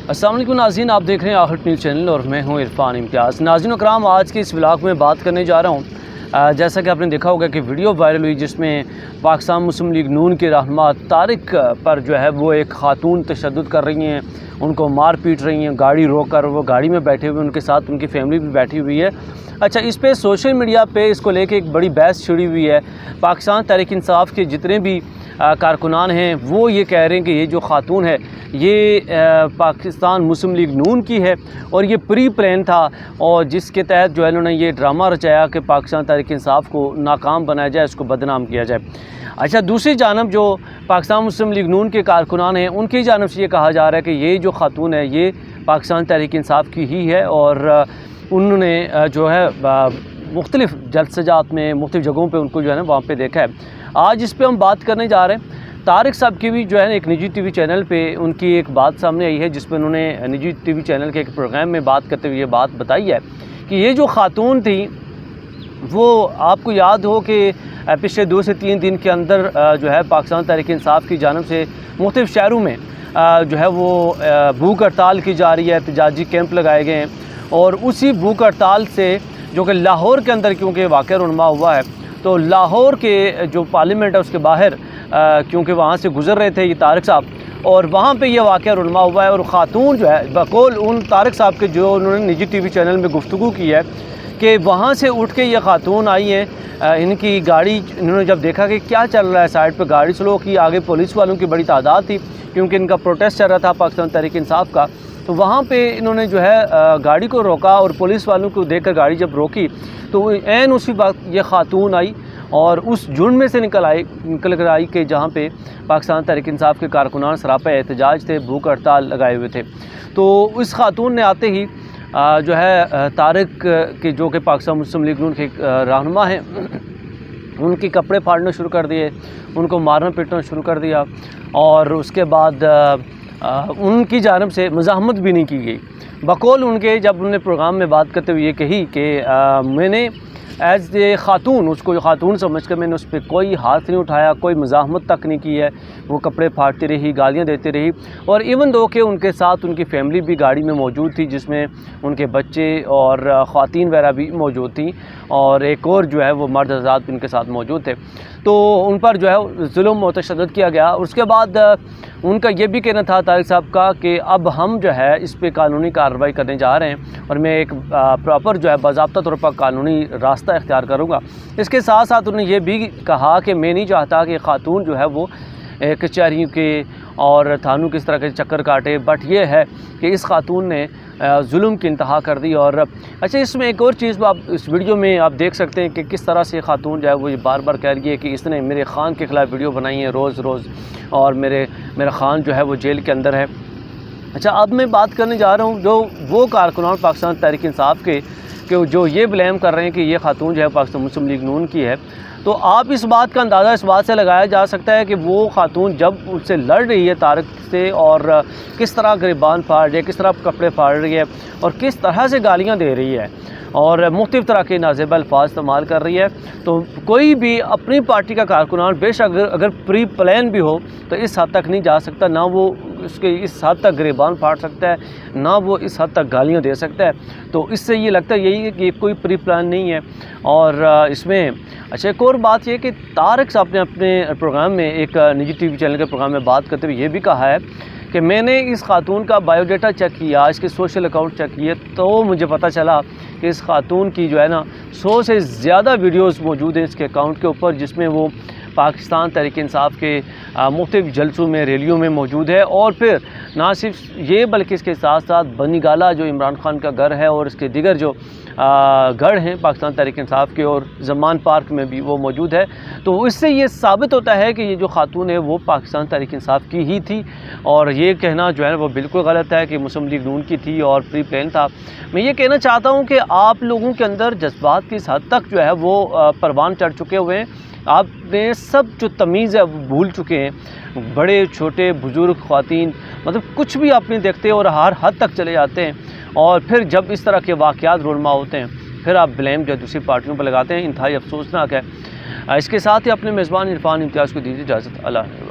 السلام علیکم ناظرین، آپ دیکھ رہے ہیں آخر نیوز چینل اور میں ہوں عرفان امتیاز۔ ناظرین اکرام، آج کے اس ولاگ میں بات کرنے جا رہا ہوں جیسا کہ آپ نے دیکھا ہوگا کہ ویڈیو وائرل ہوئی جس میں پاکستان مسلم لیگ نون کے رہنما طارق پر جو ہے وہ ایک خاتون تشدد کر رہی ہیں، ان کو مار پیٹ رہی ہیں، گاڑی روک کر وہ گاڑی میں بیٹھے ہوئے، ان کے ساتھ ان کی فیملی بھی بیٹھی ہوئی ہے۔ اچھا، اس پہ سوشل میڈیا پہ اس کو لے کے ایک بڑی بحث چھڑی ہوئی ہے۔ پاکستان تحریک انصاف کے جتنے بھی کارکنان ہیں وہ یہ کہہ رہے ہیں کہ یہ جو خاتون ہے یہ پاکستان مسلم لیگ نون کی ہے اور یہ پری پلان تھا، اور جس کے تحت جو ہے انہوں نے یہ ڈرامہ رچایا کہ پاکستان تحریک انصاف کو ناکام بنایا جائے، اس کو بدنام کیا جائے۔ اچھا، دوسری جانب جو پاکستان مسلم لیگ نون کے کارکنان ہیں ان کی جانب سے یہ کہا جا رہا ہے کہ یہ جو خاتون ہے یہ پاکستان تحریک انصاف کی ہی ہے، اور انہوں نے جو ہے مختلف جلسجات میں مختلف جگہوں پہ ان کو جو ہے نا وہاں پہ دیکھا ہے۔ آج اس پہ ہم بات کرنے جا رہے ہیں۔ طارق صاحب کی بھی جو ہے ایک نجی ٹی وی چینل پہ ان کی ایک بات سامنے آئی ہے جس پہ انہوں نے نجی ٹی وی چینل کے ایک پروگرام میں بات کرتے ہوئے یہ بات بتائی ہے کہ یہ جو خاتون تھی وہ آپ کو یاد ہو کہ پچھلے 2 سے 3 دن کے اندر جو ہے پاکستان تحریک انصاف کی جانب سے مختلف شہروں میں جو ہے وہ بھوک ہڑتال کی جا رہی ہے، احتجاجی کیمپ لگائے گئے ہیں، اور اسی بھوک ہڑتال سے جو کہ لاہور کے اندر کیونکہ واقعہ رونما ہوا ہے تو لاہور کے جو پارلیمنٹ ہے اس کے باہر کیونکہ وہاں سے گزر رہے تھے یہ طارق صاحب، اور وہاں پہ یہ واقعہ رونما ہوا ہے، اور خاتون جو ہے بقول ان طارق صاحب کے جو انہوں نے نجی ٹی وی چینل میں گفتگو کی ہے کہ وہاں سے اٹھ کے یہ خاتون آئی ہیں، ان کی گاڑی انہوں نے جب دیکھا کہ کیا چل رہا ہے سائڈ پہ گاڑی سلو کی، آگے پولیس والوں کی بڑی تعداد تھی کیونکہ ان کا پروٹیسٹ چل رہا تھا پاکستان تحریک انصاف کا، تو وہاں پہ انہوں نے جو ہے گاڑی کو روکا، اور پولیس والوں کو دیکھ کر گاڑی جب روکی تو عین اسی وقت یہ خاتون آئی اور اس جھنڈ میں سے نکل کر آئی کہ جہاں پہ پاکستان تحریک انصاف کے کارکنان سراپا احتجاج تھے، بھوک ہڑتال لگائے ہوئے تھے۔ تو اس خاتون نے آتے ہی جو ہے طارق کے جو کہ پاکستان مسلم لیگ نون کے رہنما ہیں ان کے کپڑے پھاڑنا شروع کر دیے، ان کو مارنا پیٹنا شروع کر دیا، اور اس کے بعد ان کی جانب سے مزاحمت بھی نہیں کی گئی۔ بقول ان کے جب انہوں نے پروگرام میں بات کرتے ہوئے یہ کہی کہ میں نے ایز اے خاتون، اس کو خاتون سمجھ کر میں نے اس پہ کوئی ہاتھ نہیں اٹھایا، کوئی مزاحمت تک نہیں کی ہے، وہ کپڑے پھاڑتی رہی، گالیاں دیتی رہی، اور ایون دو کہ ان کے ساتھ ان کی فیملی بھی گاڑی میں موجود تھی جس میں ان کے بچے اور خواتین وغیرہ بھی موجود تھیں، اور ایک اور جو ہے وہ مرد حضرات ان کے ساتھ موجود تھے، تو ان پر جو ہے ظلم و تشدد کیا گیا۔ اس کے بعد ان کا یہ بھی کہنا تھا طارق صاحب کا کہ اب ہم جو ہے اس پہ قانونی کارروائی کرنے جا رہے ہیں، اور میں ایک پراپر جو ہے باضابطہ طور پر قانونی راستہ اختیار کروں گا۔ اس کے ساتھ ساتھ انہوں نے یہ بھی کہا کہ میں نہیں چاہتا کہ خاتون جو ہے وہ کچہریوں کے اور تھانوں کے اس طرح کے چکر کاٹے، بٹ یہ ہے کہ اس خاتون نے ظلم کی انتہا کر دی۔ اور اچھا، اس میں ایک اور چیز آپ اس ویڈیو میں آپ دیکھ سکتے ہیں کہ کس طرح سے خاتون جو ہے وہ یہ بار بار کہہ رہی ہے کہ اس نے میرے خان کے خلاف ویڈیو بنائی ہے روز روز، اور میرا خان جو ہے وہ جیل کے اندر ہے۔ اچھا، اب میں بات کرنے جا رہا ہوں جو وہ کارکنان پاکستان تحریک انصاف کے کہ جو یہ بلیم کر رہے ہیں کہ یہ خاتون جو ہے پاکستان مسلم لیگ نون کی ہے، تو آپ اس بات کا اندازہ اس بات سے لگایا جا سکتا ہے کہ وہ خاتون جب اس سے لڑ رہی ہے طارق سے، اور کس طرح گریبان پھاڑ رہی ہے، کس طرح کپڑے پھاڑ رہی ہے، اور کس طرح سے گالیاں دے رہی ہے، اور مختلف طرح کے نازیبہ الفاظ استعمال کر رہی ہے، تو کوئی بھی اپنی پارٹی کا کارکنان بے شک اگر پری پلان بھی ہو تو اس حد تک نہیں جا سکتا، نہ وہ اس کے اس حد تک گریبان پھاڑ سکتا ہے، نہ وہ اس حد تک گالیاں دے سکتا ہے۔ تو اس سے یہ لگتا ہے یہی ہے کہ کوئی پری پلان نہیں ہے۔ اور اس میں اچھا ایک اور بات یہ کہ طارق صاحب نے اپنے پروگرام میں ایک نجی ٹی وی چینل کے پروگرام میں بات کرتے ہوئے یہ بھی کہا ہے کہ میں نے اس خاتون کا بایو ڈیٹا چیک کیا، اس کے سوشل اکاؤنٹ چیک کیے، تو مجھے پتہ چلا کہ اس خاتون کی جو ہے نا 100 سے زیادہ ویڈیوز موجود ہیں اس کے اکاؤنٹ کے اوپر، جس میں وہ پاکستان تحریک انصاف کے مختلف جلسوں میں ریلیوں میں موجود ہے، اور پھر نہ صرف یہ بلکہ اس کے ساتھ ساتھ بنی گالا جو عمران خان کا گھر ہے اور اس کے دیگر جو گھر ہیں پاکستان تحریک انصاف کے، اور زمان پارک میں بھی وہ موجود ہے۔ تو اس سے یہ ثابت ہوتا ہے کہ یہ جو خاتون ہے وہ پاکستان تحریک انصاف کی ہی تھی، اور یہ کہنا جو ہے وہ بالکل غلط ہے کہ مسلم لیگ نون کی تھی اور پری پلان تھا۔ میں یہ کہنا چاہتا ہوں کہ آپ لوگوں کے اندر جذبات کی اس حد تک جو ہے وہ پروان چڑھ چکے ہوئے ہیں، آپ نے سب جو تمیز ہے وہ بھول چکے ہیں، بڑے چھوٹے بزرگ خواتین مطلب کچھ بھی آپ نہیں دیکھتے، اور ہر حد تک چلے جاتے ہیں، اور پھر جب اس طرح کے واقعات رونما ہوتے ہیں پھر آپ بلیم جو دوسری پارٹیوں پر لگاتے ہیں، انتہائی افسوسناک ہے۔ اس کے ساتھ ہی اپنے میزبان عرفان امتیاز کو دیجیے اجازت۔ اللہ حافظ۔